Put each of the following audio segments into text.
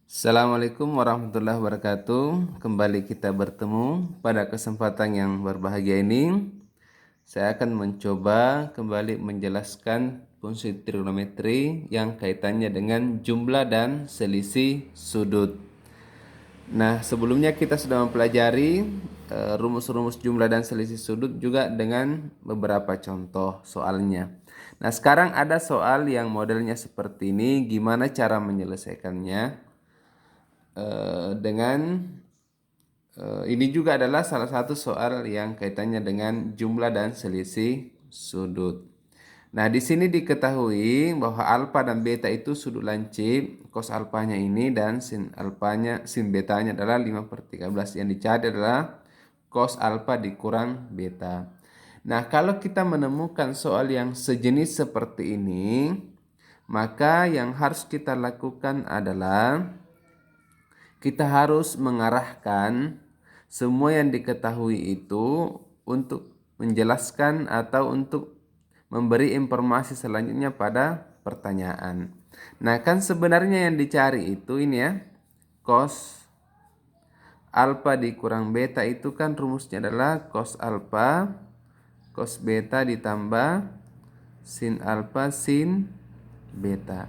Assalamualaikum warahmatullahi wabarakatuh. Kembali kita bertemu pada kesempatan yang berbahagia ini. Saya akan mencoba kembali menjelaskan fungsi trigonometri yang kaitannya dengan jumlah dan selisih sudut. Nah, sebelumnya kita sudah mempelajari rumus-rumus jumlah dan selisih sudut juga dengan beberapa contoh soalnya. Nah, sekarang ada soal yang modelnya seperti ini. Gimana cara menyelesaikannya? Dengan ini juga adalah salah satu soal yang kaitannya dengan jumlah dan selisih sudut. Nah, di sini diketahui bahwa alfa dan beta itu sudut lancip, cos alfanya ini dan sin alfanya, sin betanya adalah 5/13. Yang dicari adalah cos alfa dikurang beta. Nah, kalau kita menemukan soal yang sejenis seperti ini, maka yang harus kita lakukan adalah kita harus mengarahkan semua yang diketahui itu untuk menjelaskan atau untuk memberi informasi selanjutnya pada pertanyaan. Nah, kan sebenarnya yang dicari itu ini ya, cos alfa dikurang beta itu kan rumusnya adalah cos alfa cos beta ditambah sin alfa sin beta.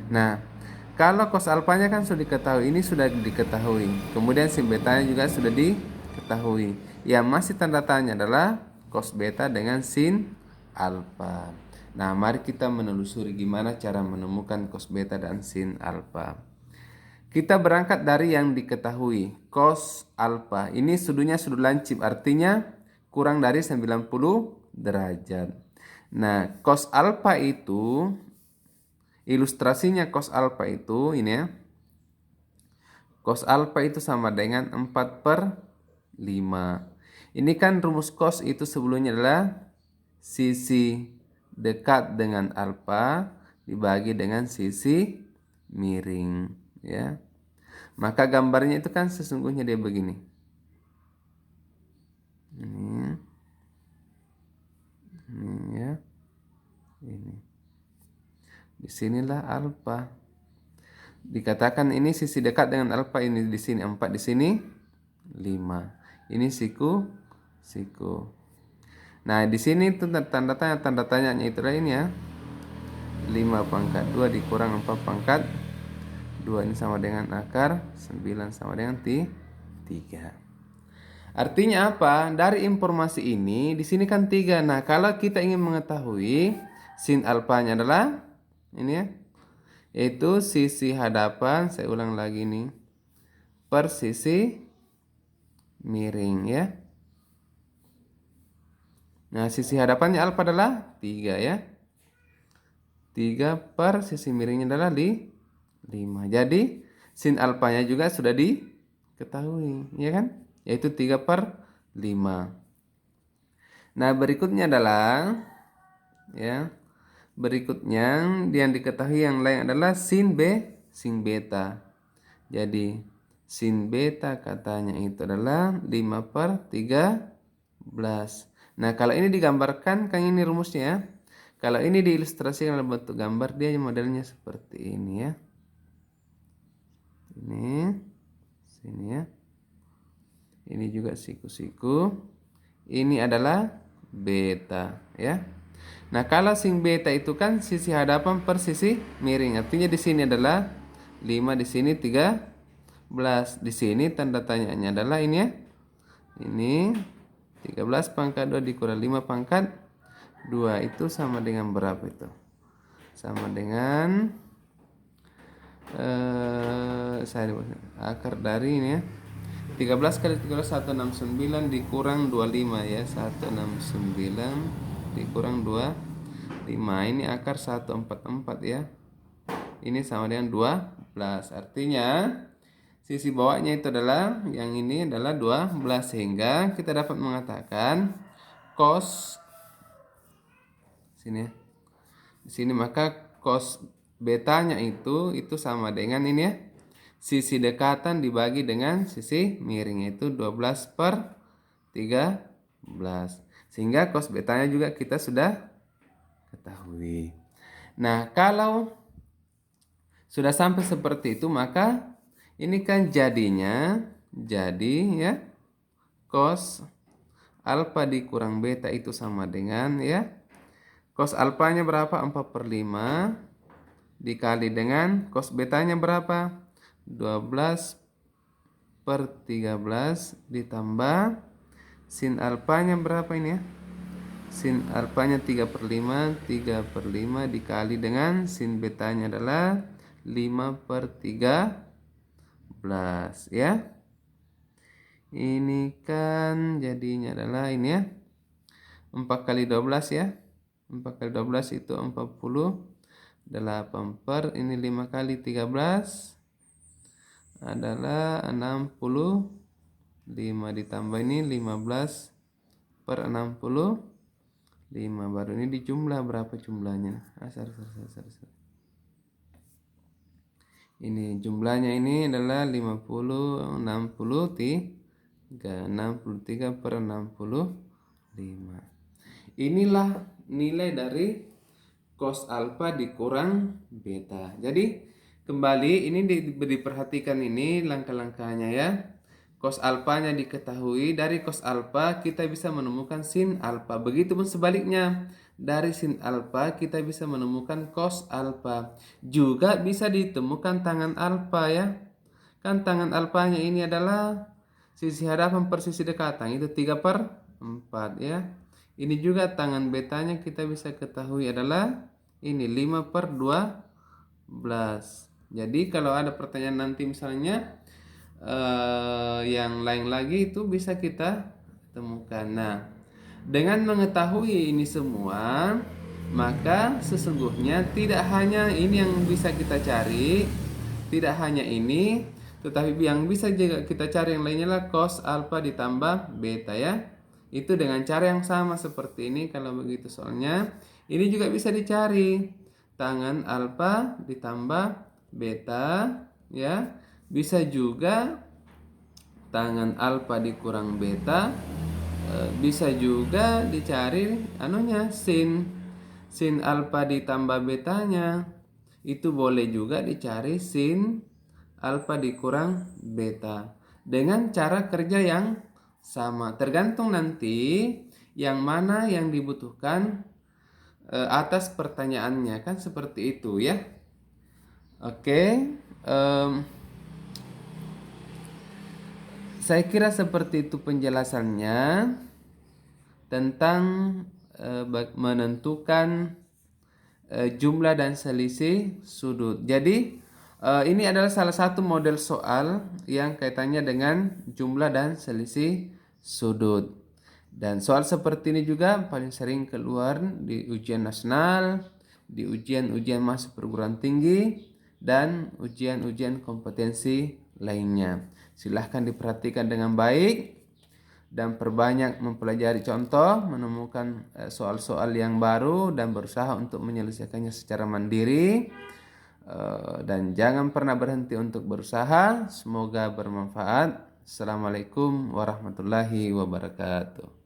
Nah, kalau cos alfanya kan sudah diketahui, ini sudah diketahui. Kemudian sin betanya juga sudah diketahui. Yang masih tanda tanya adalah cos beta dengan sin alfa. Nah, mari kita menelusuri gimana cara menemukan cos beta dan sin alfa. Kita berangkat dari yang diketahui. Cos alfa ini sudutnya sudut lancip, artinya kurang dari 90 derajat. Nah, cos alfa itu, ilustrasinya cos alfa itu ini ya. Cos alfa itu sama dengan 4/5. Ini kan rumus cos itu sebelumnya adalah sisi dekat dengan alfa dibagi dengan sisi miring, ya. Maka gambarnya itu kan sesungguhnya dia begini. Ini ya. Ini. Disinilah alfa. Dikatakan ini sisi dekat dengan alfa, ini di sini 4, di sini 5. Ini siku. Nah, di sini itu tanda tanyanya itu ini ya. 5/2 dikurang 4/2. Ini sama dengan akar 9 sama dengan 3. Artinya apa? Dari informasi ini di sini kan 3. Nah, kalau kita ingin mengetahui sin alfanya adalah ini ya, yaitu sisi hadapan, saya ulang lagi nih, per sisi miring ya. Nah, sisi hadapannya alfa adalah 3 ya. 3 per sisi miringnya adalah 5. Jadi sin alfanya juga sudah diketahui, ya kan? Yaitu 3/5. Nah, berikutnya adalah ya. Berikutnya yang diketahui yang lain adalah sin beta. Jadi sin beta katanya itu adalah 5/13. Nah, kalau ini digambarkan kan ini rumusnya ya. Kalau ini diilustrasikan dalam bentuk gambar, dia modelnya seperti ini ya. Ini sini ya. Ini juga siku-siku. Ini adalah beta ya. Nah, kalau sin beta itu kan sisi hadapan per sisi miring. Artinya di sini adalah 5, di sini 13. Di sini tanda tanyanya adalah ini ya. Ini 13/2 dikurang 5/2 itu sama dengan berapa itu? Sama dengan akar dari ini ya. 13 kali 13 169 dikurang 25 ya. 169 dikurang 25. Ini akar 144 ya. Ini sama dengan 12. Artinya sisi bawahnya itu adalah yang ini adalah 12, sehingga kita dapat mengatakan cos sini ya. Di sini maka cos betanya itu sama dengan ini ya. Sisi dekatan dibagi dengan sisi miring, itu 12/13. Sehingga cos betanya juga kita sudah ketahui. Nah, kalau sudah sampai seperti itu, maka Ini kan jadinya, jadi ya, cos alfa dikurang beta itu sama dengan ya, cos alfanya berapa? 4/5 dikali dengan cos betanya berapa? 12/13 ditambah sin alfanya berapa ini ya? Sin alfanya 3/5 dikali dengan sin betanya adalah 5/13 ya. Ini kan jadinya adalah ini ya, 4 kali 12 ya. 4 kali 12 itu 40. 8 per ini 5 kali 13 adalah 65 ditambah ini 15/65. Baru ini dijumlah berapa jumlahnya? Ini jumlahnya ini adalah 50, 63/65. Inilah nilai dari cos alfa dikurang beta. Jadi kembali ini diperhatikan ini langkah-langkahnya ya. Cos alfanya diketahui, dari cos alfa kita bisa menemukan sin alfa. Begitupun sebaliknya, dari sin alfa kita bisa menemukan cos alfa. Juga bisa ditemukan tangan alfa ya. Kan tangan alfanya ini adalah sisi hadapan per sisi dekatan, itu 3/4 ya. Ini juga tangan betanya kita bisa ketahui adalah ini 5/12. Jadi kalau ada pertanyaan nanti misalnya yang lain lagi itu bisa kita temukan. Nah, dengan mengetahui ini semua, maka sesungguhnya tidak hanya ini yang bisa kita cari, tidak hanya ini, tetapi yang bisa juga kita cari yang lainnya adalah cos alfa ditambah beta ya. Itu dengan cara yang sama seperti ini. Kalau begitu soalnya ini juga bisa dicari tangan alfa ditambah beta ya. Bisa juga tangan alfa dikurang beta, bisa juga dicari anunya sin alfa ditambah betanya. Itu boleh juga dicari sin alfa dikurang beta dengan cara kerja yang sama. Tergantung nanti yang mana yang dibutuhkan atas pertanyaannya, kan seperti itu ya. Oke, saya kira seperti itu penjelasannya tentang menentukan jumlah dan selisih sudut. Jadi ini adalah salah satu model soal yang kaitannya dengan jumlah dan selisih sudut. Dan soal seperti ini juga paling sering keluar di ujian nasional, di ujian-ujian masuk perguruan tinggi, dan ujian-ujian kompetensi lainnya. Silahkan diperhatikan dengan baik dan perbanyak mempelajari contoh, menemukan soal-soal yang baru dan berusaha untuk menyelesaikannya secara mandiri. Dan jangan pernah berhenti untuk berusaha. Semoga bermanfaat. Assalamualaikum warahmatullahi wabarakatuh.